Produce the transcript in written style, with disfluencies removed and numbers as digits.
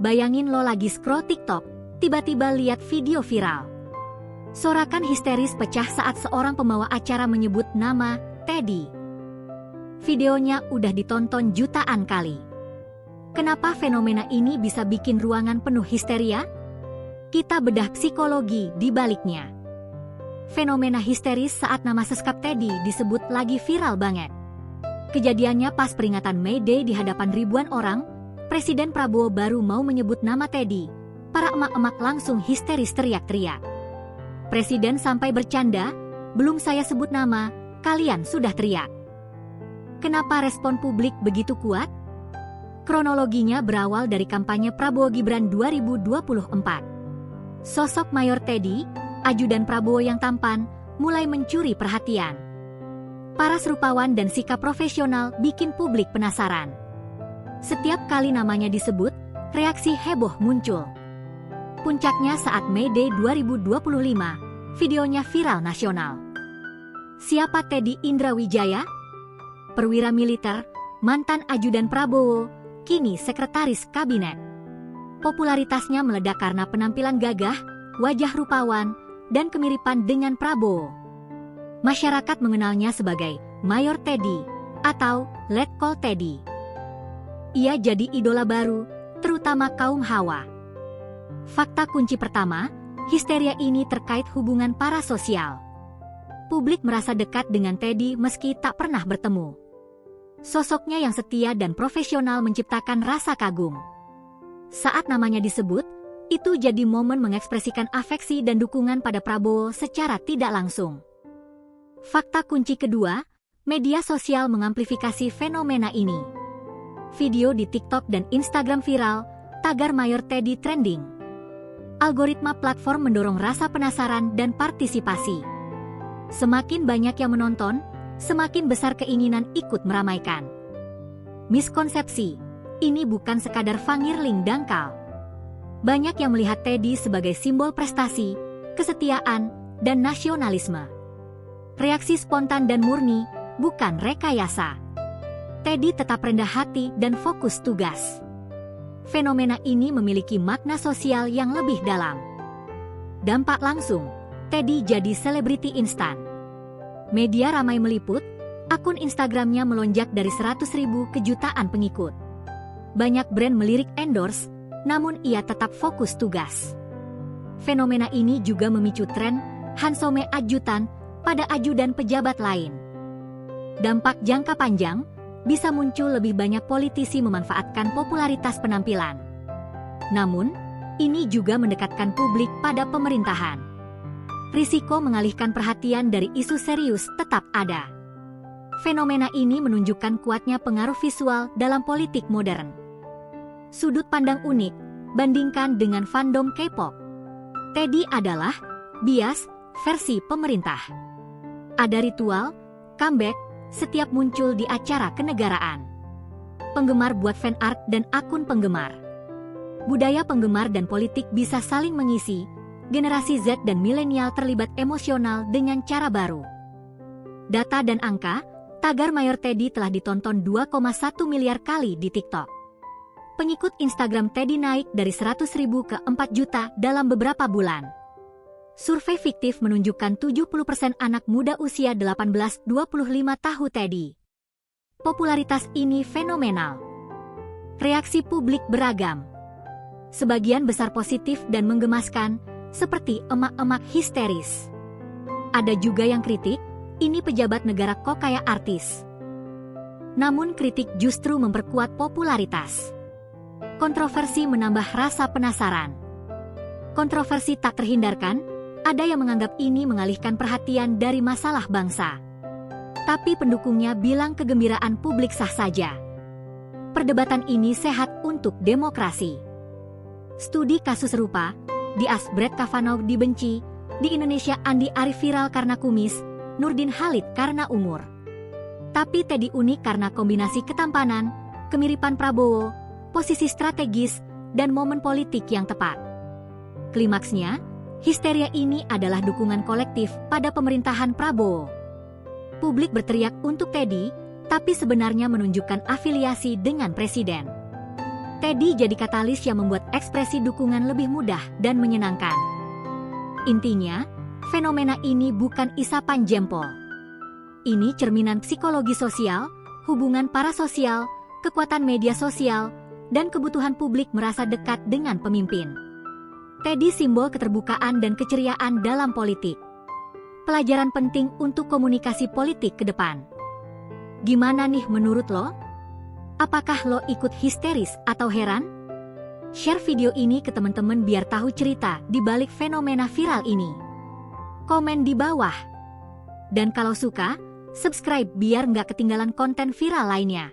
Bayangin lo lagi scroll TikTok, tiba-tiba lihat video viral. Sorakan histeris pecah saat seorang pembawa acara menyebut nama Teddy. Videonya udah ditonton jutaan kali. Kenapa fenomena ini bisa bikin ruangan penuh histeria? Kita bedah psikologi di baliknya. Fenomena histeris saat nama seskap Teddy disebut lagi viral banget. Kejadiannya pas peringatan May Day di hadapan ribuan orang, Presiden Prabowo baru mau menyebut nama Teddy. Para emak-emak langsung histeris teriak-teriak. Presiden sampai bercanda, belum saya sebut nama, kalian sudah teriak. Kenapa respon publik begitu kuat? Kronologinya berawal dari kampanye Prabowo Gibran 2024. Sosok Mayor Teddy, ajudan Prabowo yang tampan, mulai mencuri perhatian. Paras rupawan dan sikap profesional bikin publik penasaran. Setiap kali namanya disebut, reaksi heboh muncul. Puncaknya saat May Day 2025, videonya viral nasional. Siapa Teddy Indrawijaya? Perwira militer, mantan ajudan Prabowo, kini sekretaris kabinet. Popularitasnya meledak karena penampilan gagah, wajah rupawan, dan kemiripan dengan Prabowo. Masyarakat mengenalnya sebagai Mayor Teddy atau Letkol Teddy. Ia jadi idola baru, terutama kaum hawa. Fakta kunci pertama, histeria ini terkait hubungan parasosial. Publik merasa dekat dengan Teddy meski tak pernah bertemu. Sosoknya yang setia dan profesional menciptakan rasa kagum. Saat namanya disebut, itu jadi momen mengekspresikan afeksi dan dukungan pada Prabowo secara tidak langsung. Fakta kunci kedua, media sosial mengamplifikasi fenomena ini. Video di TikTok dan Instagram viral, tagar Mayor Teddy trending. Algoritma platform mendorong rasa penasaran dan partisipasi. Semakin banyak yang menonton, semakin besar keinginan ikut meramaikan. Miskonsepsi, ini bukan sekadar fangirling dangkal. Banyak yang melihat Teddy sebagai simbol prestasi, kesetiaan, dan nasionalisme. Reaksi spontan dan murni, bukan rekayasa. Teddy tetap rendah hati dan fokus tugas. Fenomena ini memiliki makna sosial yang lebih dalam. Dampak langsung, Teddy jadi selebriti instan. Media ramai meliput, akun Instagramnya melonjak dari 100.000 ke jutaan pengikut. Banyak brand melirik endorse, namun ia tetap fokus tugas. Fenomena ini juga memicu tren Hansome ajutan pada ajudan pejabat lain. Dampak jangka panjang, bisa muncul lebih banyak politisi memanfaatkan popularitas penampilan. Namun, ini juga mendekatkan publik pada pemerintahan. Risiko mengalihkan perhatian dari isu serius tetap ada. Fenomena ini menunjukkan kuatnya pengaruh visual dalam politik modern. Sudut pandang unik, bandingkan dengan fandom K-pop. Teddy adalah bias versi pemerintah. Ada ritual, comeback, setiap muncul di acara kenegaraan. Penggemar buat fan art dan akun penggemar. Budaya penggemar dan politik bisa saling mengisi, generasi Z dan milenial terlibat emosional dengan cara baru. Data dan angka, tagar Mayor Teddy telah ditonton 2,1 miliar kali di TikTok. Pengikut Instagram Teddy naik dari 100.000 ke 4 juta dalam beberapa bulan. Survei fiktif menunjukkan 70% anak muda usia 18-25 tahun Teddy. Popularitas ini fenomenal. Reaksi publik beragam. Sebagian besar positif dan menggemaskan, seperti emak-emak histeris. Ada juga yang kritik, ini pejabat negara kok kayak artis. Namun kritik justru memperkuat popularitas. Kontroversi menambah rasa penasaran. Kontroversi tak terhindarkan, ada yang menganggap ini mengalihkan perhatian dari masalah bangsa. Tapi pendukungnya bilang kegembiraan publik sah saja. Perdebatan ini sehat untuk demokrasi. Studi kasus serupa, di AS Brett Kavanaugh dibenci, di Indonesia Andi Arief viral karena kumis, Nurdin Halid karena umur. Tapi Teddy unik karena kombinasi ketampanan, kemiripan Prabowo, posisi strategis, dan momen politik yang tepat. Klimaksnya, histeria ini adalah dukungan kolektif pada pemerintahan Prabowo. Publik berteriak untuk Teddy, tapi sebenarnya menunjukkan afiliasi dengan presiden. Teddy jadi katalis yang membuat ekspresi dukungan lebih mudah dan menyenangkan. Intinya, fenomena ini bukan isapan jempol. Ini cerminan psikologi sosial, hubungan parasosial, kekuatan media sosial, dan kebutuhan publik merasa dekat dengan pemimpin. Teddy simbol keterbukaan dan keceriaan dalam politik. Pelajaran penting untuk komunikasi politik ke depan. Gimana nih menurut lo? Apakah lo ikut histeris atau heran? Share video ini ke teman-teman biar tahu cerita di balik fenomena viral ini. Komen di bawah. Dan kalau suka, subscribe biar nggak ketinggalan konten viral lainnya.